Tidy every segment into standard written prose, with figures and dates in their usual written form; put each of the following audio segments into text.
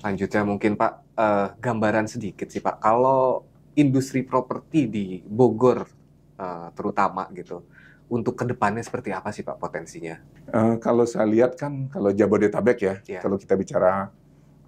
Selanjutnya mungkin Pak, gambaran sedikit sih Pak, kalau industri properti di Bogor terutama gitu, untuk kedepannya seperti apa sih Pak potensinya? Kalau saya lihat kan, kalau Jabodetabek ya, Ya. kalau kita bicara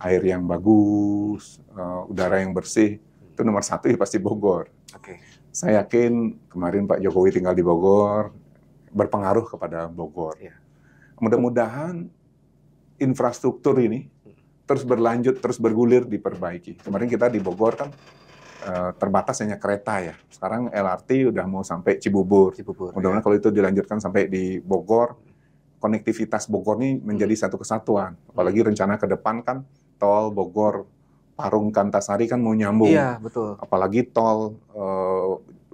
air yang bagus, udara yang bersih, itu nomor satu ya pasti Bogor. Oke. Saya yakin kemarin Pak Jokowi tinggal di Bogor, berpengaruh kepada Bogor. Ya. Mudah-mudahan infrastruktur ini terus berlanjut, terus bergulir, diperbaiki. Kemarin kita di Bogor kan terbatas hanya kereta ya. Sekarang LRT udah mau sampai Cibubur. Mudah-mudahan kalau itu dilanjutkan sampai di Bogor, konektivitas Bogor ini menjadi satu kesatuan. Apalagi rencana ke depan kan tol Bogor Parung Kantasari kan mau nyambung. Iya, betul. Apalagi tol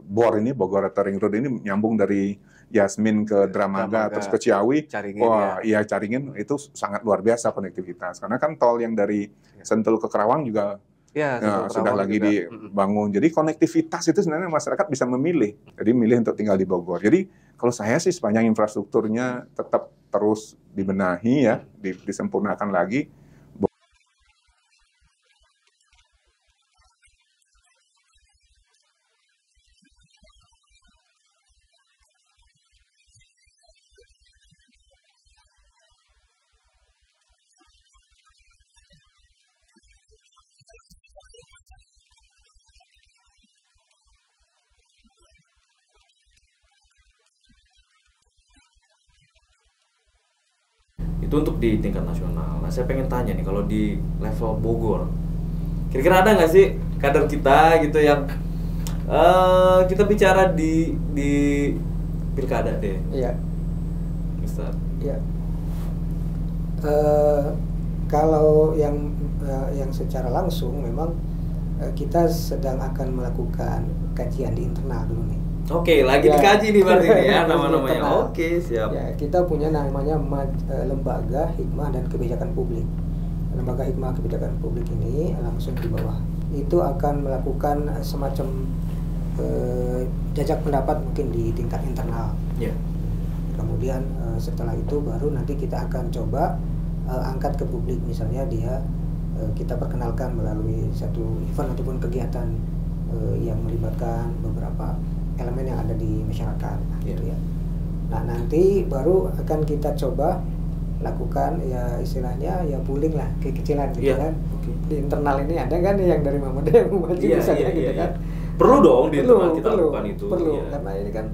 BOR ini, Bogor Ring Road ini nyambung dari Yasmin ke Dramaga terus ke Ciawi. Caringin, wah, iya Caringin itu sangat luar biasa konektivitas. Karena kan tol yang dari Sentul ke Kerawang juga sudah lagi dibangun. Jadi konektivitas itu sebenarnya masyarakat bisa memilih. Jadi milih untuk tinggal di Bogor. Jadi kalau saya sih sepanjang infrastrukturnya tetap terus dibenahi ya, disempurnakan lagi. Itu untuk di tingkat nasional. Nah, saya pengen tanya nih, kalau di level Bogor, kira-kira ada nggak sih kader kita gitu yang kita bicara di pilkada deh? Iya. Ustaz. Iya. Kalau yang secara langsung memang kita sedang akan melakukan kajian di internal dulu nih. Oke, lagi dikaji nih berarti nih ya nama-namanya. Oke, siap. Ya, kita punya namanya Lembaga Hikmah dan Kebijakan Publik. Lembaga Hikmah Kebijakan Publik ini langsung di bawah. Itu akan melakukan semacam jajak pendapat mungkin di tingkat internal. Yeah. Kemudian setelah itu baru nanti kita akan coba angkat ke publik, misalnya kita perkenalkan melalui satu event ataupun kegiatan yang melibatkan beberapa elemen yang ada di masyarakat, gitu ya. Nah, nanti baru akan kita coba lakukan ya istilahnya ya pooling lah, kecil-kecilan gitu kan. Okay. Di internal ini ada kan yang dari Muhammadiyah yang maju misalnya gitu kan. Perlu dong di internal kita lakukan itu. Perlu, karena ini kan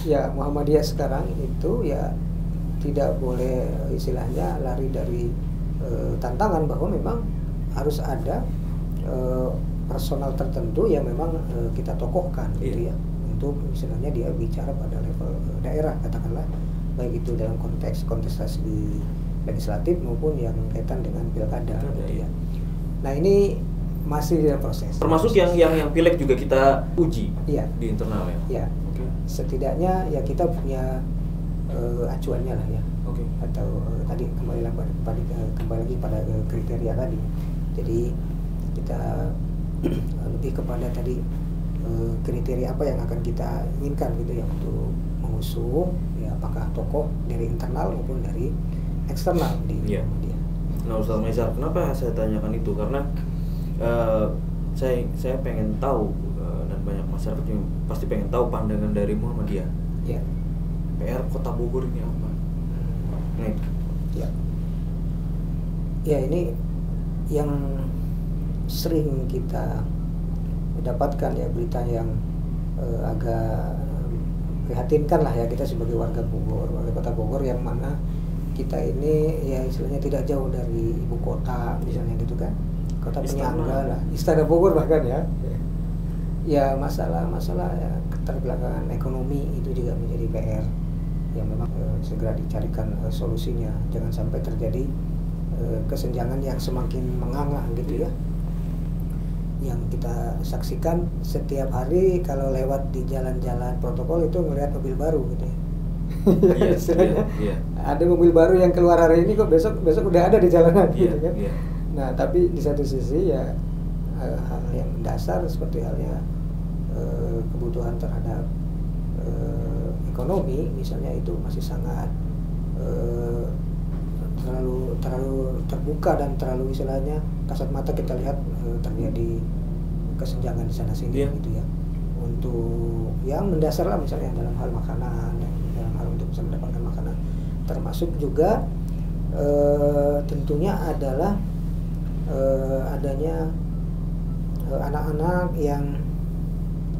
ya Muhammadiyah sekarang itu ya tidak boleh istilahnya lari dari tantangan bahwa memang harus ada personal tertentu yang memang kita tokohkan gitu ya. Untuk misalnya dia bicara pada level daerah, katakanlah baik itu dalam konteks kontestasi di legislatif maupun yang kaitan dengan pilkada gitu ya. Nah, ini masih dalam proses. Termasuk yang pileg juga kita uji di internal ya. Iya. Okay. Setidaknya ya kita punya acuannya lah ya. Okay. Atau tadi kembali lagi pada kriteria tadi. Jadi kita lebih kepada tadi kriteria apa yang akan kita inginkan gitu ya untuk mengusung ya, apakah tokoh dari internal maupun dari eksternal di dia. Nah, Ustaz Maizar, kenapa saya tanyakan itu? Karena saya pengen tahu dan banyak masyarakat yang pasti pengen tahu pandangan dari Muhammadiyah. Ya. PR Kota Bogor ini apa? Nah, ya. Ya, ini yang sering kita dapatkan ya berita yang agak prihatinkan lah ya, kita sebagai warga Bogor, warga Kota Bogor yang mana kita ini ya istilahnya tidak jauh dari ibu kota misalnya gitu kan, kota penyangga lah, Istana Bogor bahkan ya. Ya masalah ya, keterbelakangan ekonomi itu juga menjadi PR yang memang segera dicarikan solusinya, jangan sampai terjadi kesenjangan yang semakin menganga gitu ya. Yang kita saksikan setiap hari kalau lewat di jalan-jalan protokol itu melihat mobil baru gitu ya. Ada mobil baru yang keluar hari ini kok besok udah ada di jalanan gitu kan. Nah, tapi di satu sisi ya hal yang dasar seperti halnya kebutuhan terhadap ekonomi misalnya itu masih sangat terlalu terbuka terbuka dan terlalu istilahnya kasat mata kita lihat terjadi kesenjangan di sana sini gitu ya. Untuk yang mendasar lah misalnya dalam hal makanan, dalam hal untuk bisa mendapatkan makanan, termasuk juga tentunya adalah adanya anak-anak yang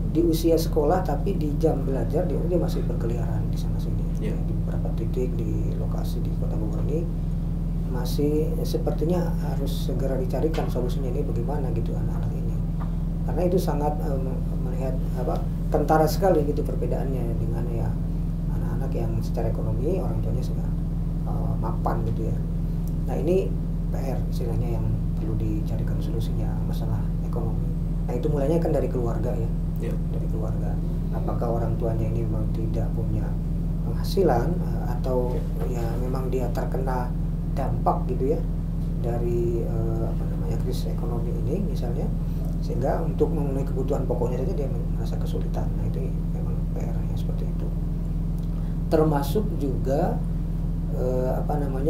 di usia sekolah tapi di jam belajar dia masih berkeliaran di sana sini. Di beberapa titik di lokasi di Kota Bogor ini masih sepertinya harus segera dicarikan solusinya ini bagaimana gitu anak-anak ini. Karena itu sangat melihat kentara sekali gitu perbedaannya dengan ya anak-anak yang secara ekonomi orang tuanya sudah mapan gitu ya. Nah ini PR istilahnya yang perlu dicarikan solusinya masalah ekonomi. Nah itu mulainya kan dari keluarga ya. Dari keluarga. Apakah orang tuanya ini memang tidak punya penghasilan atau ya memang dia terkena dampak gitu ya dari krisis ekonomi ini misalnya, sehingga untuk memenuhi kebutuhan pokoknya saja dia merasa kesulitan. Nah itu memang PR-nya seperti itu. Termasuk juga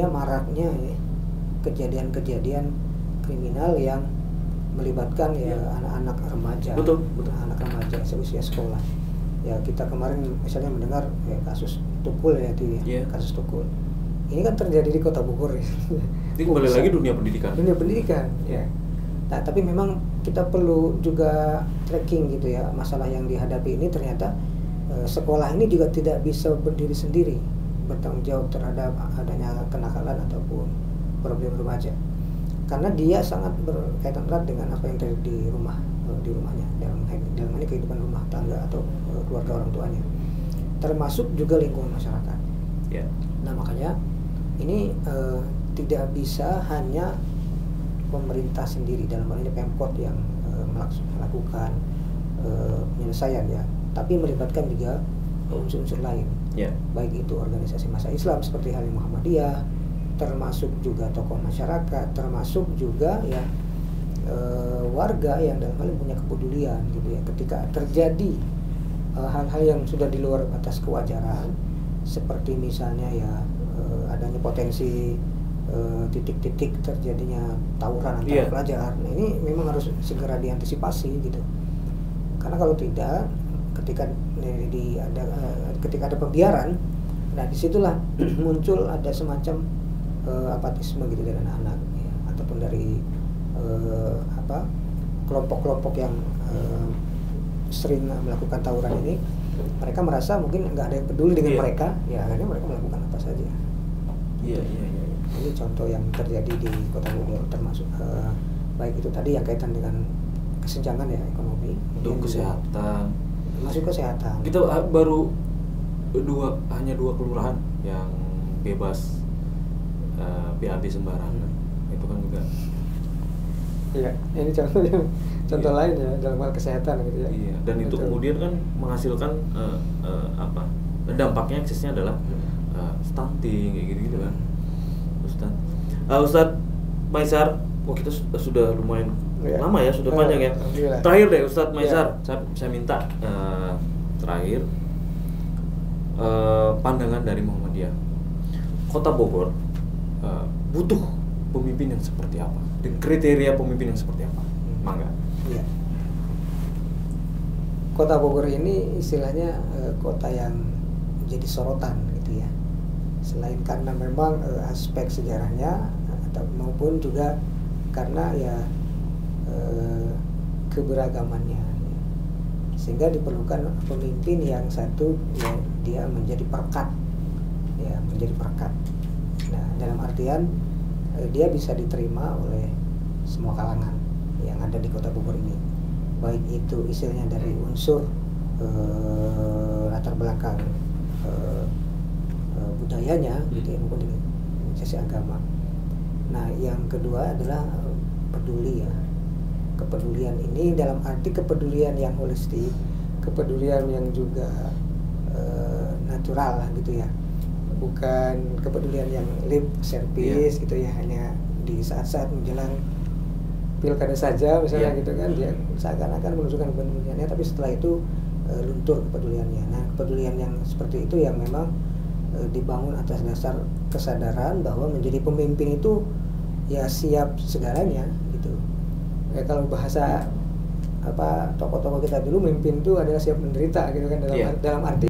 maraknya ya, kejadian-kejadian kriminal yang melibatkan ya anak-anak remaja, anak remaja seusia sekolah. Ya kita kemarin misalnya mendengar ya, kasus Tukul ya kasus Tukul. Ini kan terjadi di Kota Bogor ya. Ini kembali lagi dunia pendidikan. Dunia pendidikan ya. Nah tapi memang kita perlu juga tracking gitu ya masalah yang dihadapi ini. Ternyata sekolah ini juga tidak bisa berdiri sendiri bertanggung jawab terhadap adanya kenakalan ataupun problem remaja. Karena dia sangat berkaitan erat dengan apa yang terjadi di rumahnya dalam ini kehidupan rumah tangga atau keluarga orang tuanya, termasuk juga lingkungan masyarakat. Nah makanya ini tidak bisa hanya pemerintah sendiri dalam hal ini Pemkot yang melakukan penyelesaian ya, tapi melibatkan juga unsur-unsur lain, baik itu organisasi massa Islam seperti Halim Muhammadiyah, termasuk juga tokoh masyarakat, termasuk juga ya warga yang dalam hal ini punya kepedulian gitu ya. Ketika terjadi hal-hal yang sudah di luar batas kewajaran, seperti misalnya ya adanya potensi titik-titik terjadinya tawuran antara pelajar. Nah ini memang harus segera diantisipasi gitu. Karena kalau tidak, ketika ada pembiaran, nah disitulah muncul ada semacam apatisme gitu dari anak-anak ya, ataupun dari kelompok-kelompok yang sering melakukan tawuran ini. Mereka merasa mungkin nggak ada yang peduli dengan mereka, ya akhirnya mereka melakukan apa saja. Ini contoh yang terjadi di Kota Bogor, termasuk baik itu tadi yang kaitan dengan kesenjangan ya ekonomi, untuk kesehatan, masuk kesehatan. Kita baru hanya dua kelurahan yang bebas BAB sembarangan, itu kan juga. Iya, ini contoh lain ya dalam hal kesehatan gitu ya. Iya, dan itu kemudian kan menghasilkan dampaknya eksesnya adalah stunting kayak gitu kan. Ustadz Maisar, kita sudah lumayan lama ya, sudah panjang ya. Terakhir deh Ustadz Maisar, saya minta terakhir pandangan dari Muhammadiyah. Kota Bogor butuh pemimpin yang seperti apa dan kriteria pemimpin yang seperti apa? Mangga. Iya. Kota Bogor ini istilahnya kota yang jadi sorotan gitu ya. Selain karena memang aspek sejarahnya maupun juga karena ya keberagamannya, sehingga diperlukan pemimpin yang satu ya dia menjadi perekat, Nah dalam artian dia bisa diterima oleh semua kalangan yang ada di Kota Bogor ini, baik itu istilahnya dari unsur latar belakang budayanya gitu ya, maupun dari sisi agama. Nah yang kedua adalah peduli ya. Kepedulian ini dalam arti kepedulian yang holistik, kepedulian yang juga natural lah gitu ya, bukan kepedulian yang lip service gitu ya, hanya di saat-saat menjelang pilkada saja misalnya gitu kan, dia seakan-akan menunjukkan kepeduliannya, tapi setelah itu luntur kepeduliannya. Nah kepedulian yang seperti itu yang memang dibangun atas dasar kesadaran bahwa menjadi pemimpin itu ya siap segalanya gitu. Ya kalau bahasa apa tokoh-tokoh kita dulu, mimpin itu adalah siap menderita gitu kan, dalam Iya. dalam arti